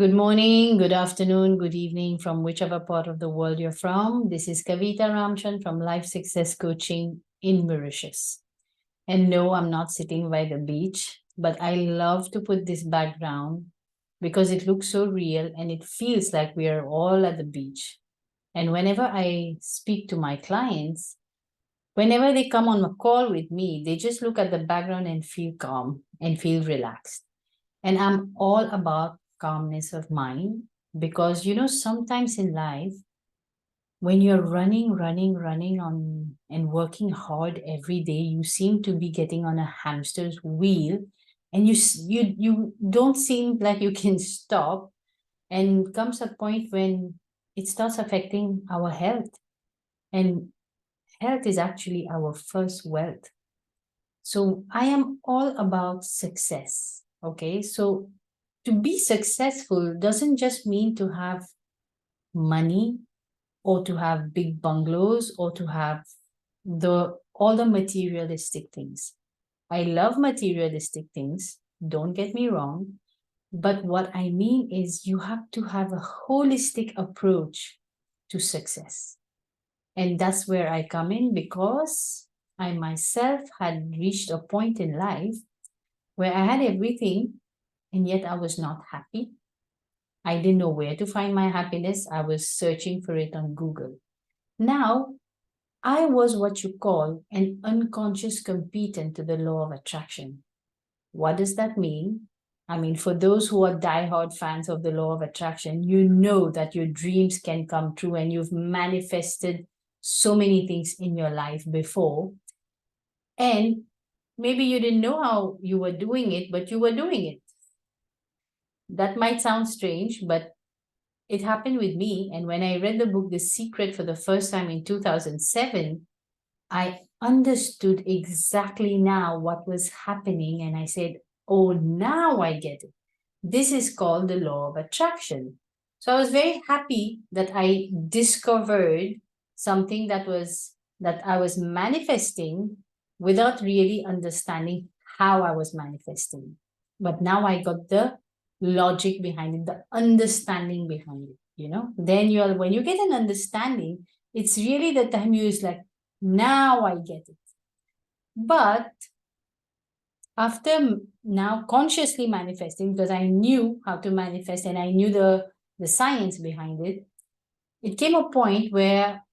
Good morning, good afternoon, good evening from whichever part of the world you're from. This is Kavita Ramchan from Life Success Coaching in Mauritius. And no, I'm not sitting by the beach, but I love to put this background because it looks so real and it feels like we are all at the beach. And whenever I speak to my clients, whenever they come on a call with me, they just look at the background and feel calm and feel relaxed. And I'm all about calmness of mind because, sometimes in life, when you're running on and working hard every day, you seem to be getting on a hamster's wheel and you don't seem like you can stop. And comes a point when it starts affecting our health. And health is actually our first wealth. So I am all about success. Okay. So to be successful doesn't just mean to have money or to have big bungalows or to have all the materialistic things. I love materialistic things, don't get me wrong, but what I mean is you have to have a holistic approach to success. And that's where I come in because I myself had reached a point in life where I had everything and yet I was not happy. I didn't know where to find my happiness. I was searching for it on Google. Now, I was what you call an unconscious competent to the law of attraction. What does that mean? I mean, for those who are diehard fans of the law of attraction, you know that your dreams can come true and you've manifested so many things in your life before. And maybe you didn't know how you were doing it, but you were doing it. That might sound strange, but it happened with me. And when I read the book The Secret for the first time in 2007, I understood exactly now what was happening. And I said, oh, now I get it. This is called the law of attraction. So I was very happy that I discovered something that I was manifesting without really understanding how I was manifesting. But now I got the logic behind it, the understanding behind it, Then when you get an understanding, it's really the time you is like, now I get it. But after now consciously manifesting, because I knew how to manifest and I knew the science behind it, it came a point where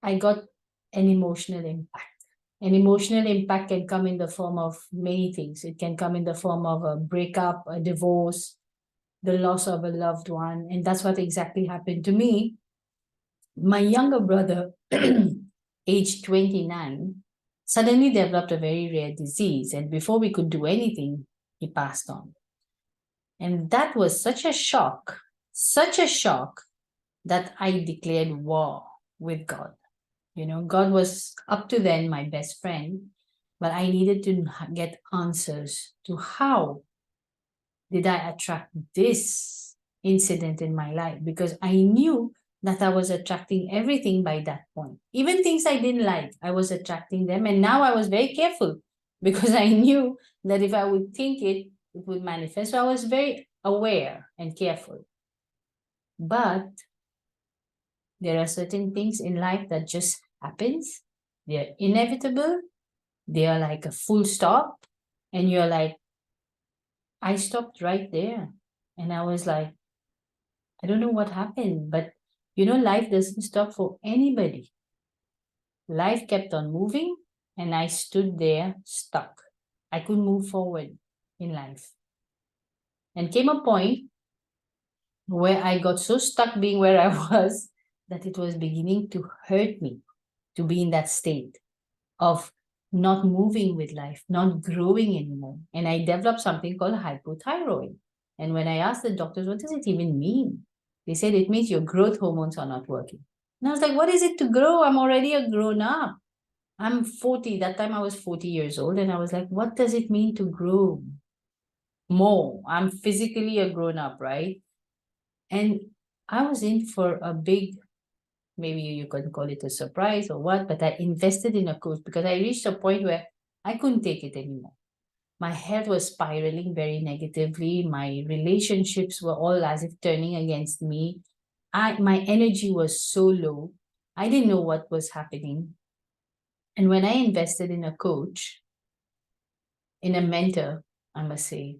I got an emotional impact. An emotional impact can come in the form of many things. It can come in the form of a breakup, a divorce, the loss of a loved one. And that's what exactly happened to me. My younger brother, age 29, suddenly developed a very rare disease. And before we could do anything, he passed on. And that was such a shock that I declared war with God. God was up to then my best friend, but I needed to get answers to how did I attract this incident in my life, because I knew that I was attracting everything by that point. Even things I didn't like, I was attracting them. And now I was very careful because I knew that if I would think it, it would manifest. So I was very aware and careful. But there are certain things in life that just happens. They're inevitable. They are like a full stop. And you're like, I stopped right there. And I was like, I don't know what happened, but life doesn't stop for anybody. Life kept on moving and I stood there stuck. I couldn't move forward in life. And came a point where I got so stuck being where I was that it was beginning to hurt me to be in that state of not moving with life, not growing anymore. And I developed something called hypothyroid. And when I asked the doctors, what does it even mean? They said it means your growth hormones are not working. And I was like, what is it to grow? I'm already a grown up. I'm 40. That time I was 40 years old. And I was like, what does it mean to grow more? I'm physically a grown up, right? And I was in for a big, maybe you could call it a surprise or what, but I invested in a coach because I reached a point where I couldn't take it anymore. My health was spiraling very negatively. My relationships were all as if turning against me. My energy was so low. I didn't know what was happening. And when I invested in a coach, in a mentor, I must say,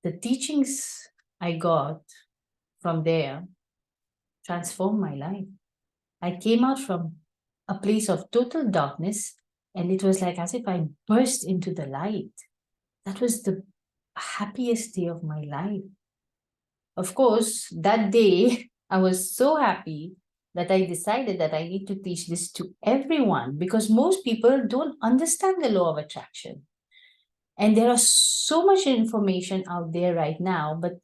the teachings I got from there transformed my life. I came out from a place of total darkness, and it was like as if I burst into the light. That was the happiest day of my life. Of course, that day I was so happy that I decided that I need to teach this to everyone, because most people don't understand the law of attraction. And there are so much information out there right now, but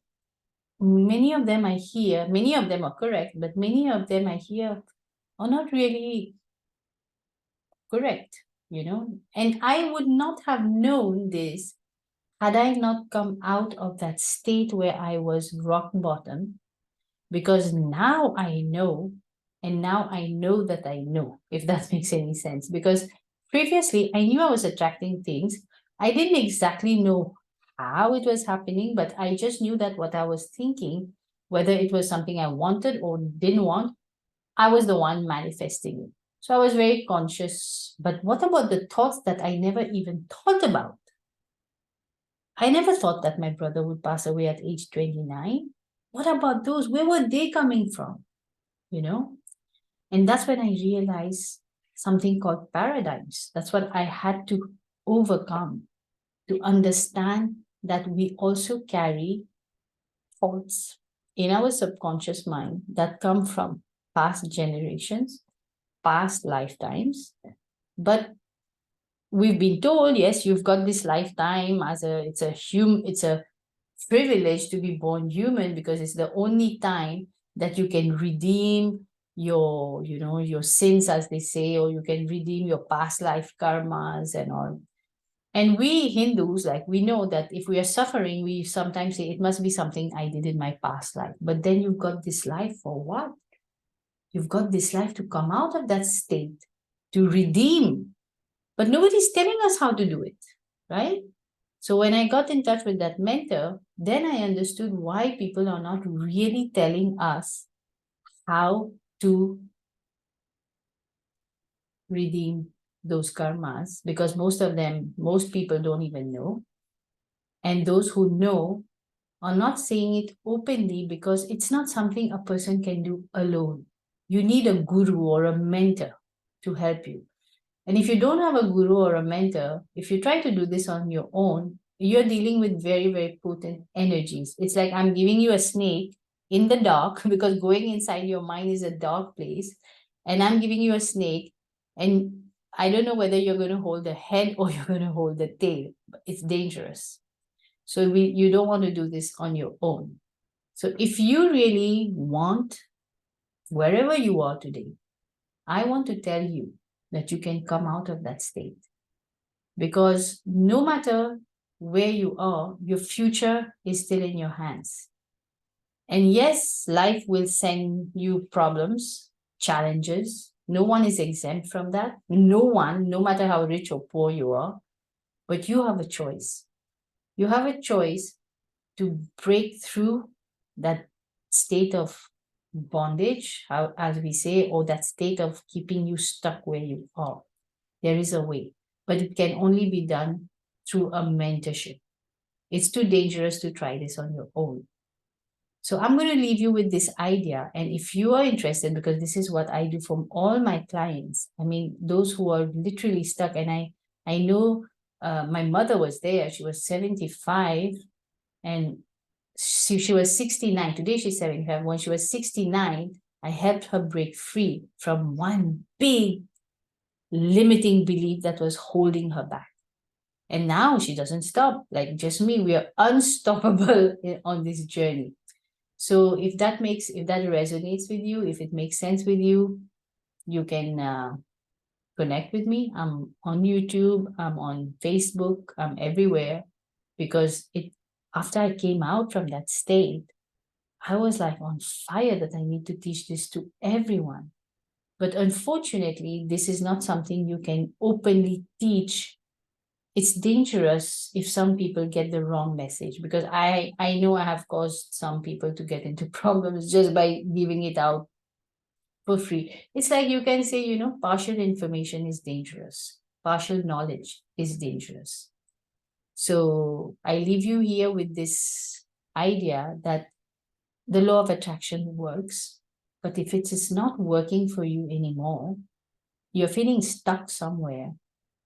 many of them I hear, many of them are correct, but many of them I hear are not really correct, And I would not have known this had I not come out of that state where I was rock bottom, because now I know, and now I know that I know, if that makes any sense. Because previously I knew I was attracting things. I didn't exactly know how it was happening, but I just knew that what I was thinking, whether it was something I wanted or didn't want, I was the one manifesting it. So I was very conscious. But what about the thoughts that I never even thought about? I never thought that my brother would pass away at age 29. What about those? Where were they coming from? You know? And that's when I realized something called paradigms. That's what I had to overcome, to understand that we also carry thoughts in our subconscious mind that come from past generations, past lifetimes. But we've been told, yes, you've got this lifetime as it's a privilege to be born human, because it's the only time that you can redeem your sins, as they say, or you can redeem your past life karmas and all. And we Hindus, like, we know that if we are suffering, we sometimes say it must be something I did in my past life. But then you've got this life for what? You've got this life to come out of that state, to redeem. But nobody's telling us how to do it, right? So when I got in touch with that mentor, then I understood why people are not really telling us how to redeem those karmas, because most people don't even know. And those who know are not saying it openly, because it's not something a person can do alone. You need a guru or a mentor to help you. And if you don't have a guru or a mentor, if you try to do this on your own, you're dealing with very, very potent energies. It's like I'm giving you a snake in the dark, because going inside your mind is a dark place. And I'm giving you a snake, and I don't know whether you're going to hold the head or you're going to hold the tail. It's dangerous. So you don't want to do this on your own. So if you really want, wherever you are today, I want to tell you that you can come out of that state. Because no matter where you are, your future is still in your hands. And yes, life will send you problems, challenges. No one is exempt from that. No one, no matter how rich or poor you are, but you have a choice. You have a choice to break through that state of bondage, as we say, or that state of keeping you stuck where you are. There is a way, but it can only be done through a mentorship. It's too dangerous to try this on your own. So I'm going to leave you with this idea. And if you are interested, because this is what I do from all my clients, I mean, those who are literally stuck, and I know my mother was there. She was 75, and she was 69. Today she's 75. When she was 69, I helped her break free from one big limiting belief that was holding her back. And now she doesn't stop. Like just me, we are unstoppable on this journey. So if that resonates with you, if it makes sense with you, you can connect with me. I'm on YouTube, I'm on Facebook, I'm everywhere, because after I came out from that state, I was like on fire that I need to teach this to everyone. But unfortunately, this is not something you can openly teach it's dangerous if some people get the wrong message, because I know I have caused some people to get into problems just by giving it out for free. It's like you can say, partial information is dangerous. Partial knowledge is dangerous. So I leave you here with this idea that the law of attraction works, but if it is not working for you anymore, you're feeling stuck somewhere,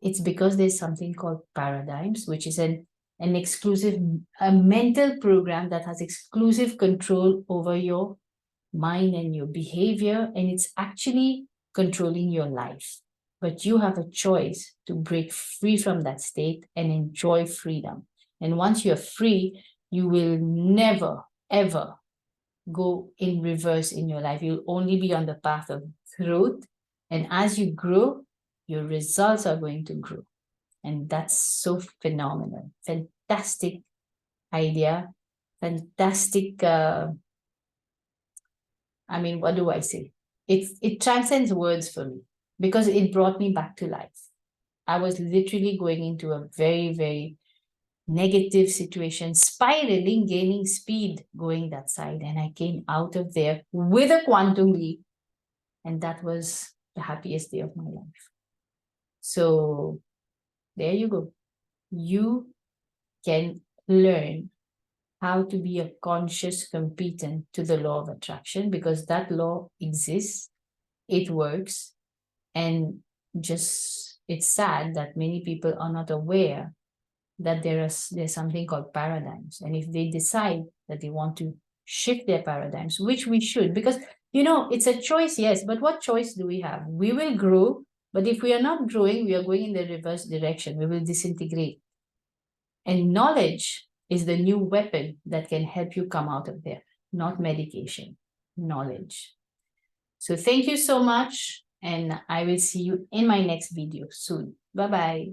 it's because there's something called paradigms, which is an exclusive, a mental program that has exclusive control over your mind and your behavior, and it's actually controlling your life. But you have a choice to break free from that state and enjoy freedom. And once you're free, you will never, ever go in reverse in your life. You'll only be on the path of growth. And as you grow, your results are going to grow. And that's so phenomenal. Fantastic idea. Fantastic. What do I say? It transcends words for me, because it brought me back to life. I was literally going into a very, very negative situation, spiraling, gaining speed, going that side. And I came out of there with a quantum leap. And that was the happiest day of my life. So there you go. You can learn how to be a conscious competent to the law of attraction, because that law exists, it works, and just it's sad that many people are not aware that there's something called paradigms. And if they decide that they want to shift their paradigms, which we should, because it's a choice, yes, but what choice do we have? We will grow, but if we are not growing, we are going in the reverse direction. We will disintegrate. And knowledge is the new weapon that can help you come out of there, not medication, knowledge. So thank you so much, and I will see you in my next video soon. Bye-bye.